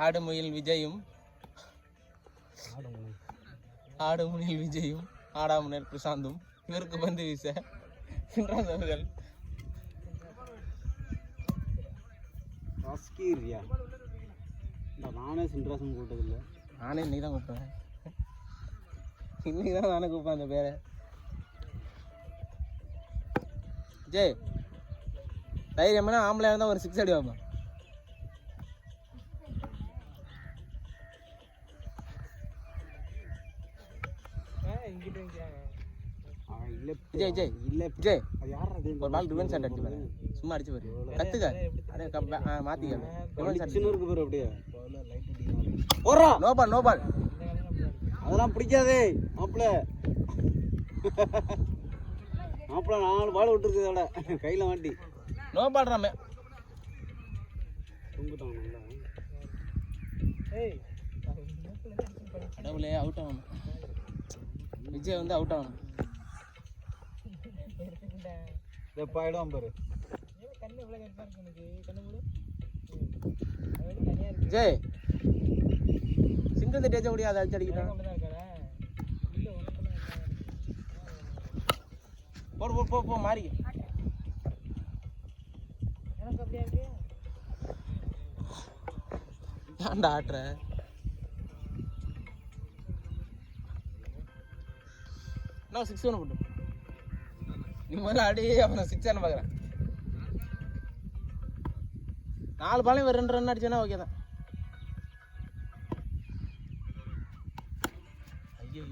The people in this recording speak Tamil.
ஆடுமுயில் விஜயும் ஆடுமுயில் விஜயும் ஆடாமுனர் பிரசாந்தும் இவருக்கு பந்து வீச சின்ராஜ் அவர்கள் நானே சின்ராசன் கூப்பிட்டதில்லை. நானே இன்னைக்கு தான் கூப்பிட்டேன். இன்னைக்கு தான் நானே கூப்பிட்டேன் அந்த பேரை. ஜெய் தைரியம்னா ஆம்பளை இருந்தால் ஒரு 6 அடி வைப்பேன். விஜய் விஜய் இல்லை விஜய் ஒரு பால் ரிவன் ஷாட் அடிச்சு பாரு. சும்மா அடிச்சு பாரு. கத்துக்க அப்படியே மாத்திக்க. ரிவன் ஷாட் இருக்கு பாரு. அப்படியே ஓரா நோ பால் நோ பால். அதெல்லாம் பிடிக்காதே மாப்பிள்ள. மாப்பிள்ள 4 பால் விட்டுருக்கு. அதோட கையில் மாட்டி நோ பால் ராமே தூங்கிட்டான். கடவுளே அவுட் ஆகணும். விஜய் வந்து அவுட் ஆகணும். பாயிடும் பாரு. விஜய் சிங்கிள் தட்டி அடிச்ச முடியாது. அடிச்சு அடிக்கிறான். போடு போ போ மாறி. ஏன்டா ஆட்டுற? நான் 6 ஒன்று போட்டு நீ முதல்ல ஆடி அவனை 6 ஆன பார்க்குறேன். 4 பாலையும் ஒரு 2 ரன் அடிச்சேன்னா ஓகே தான். ஐயோ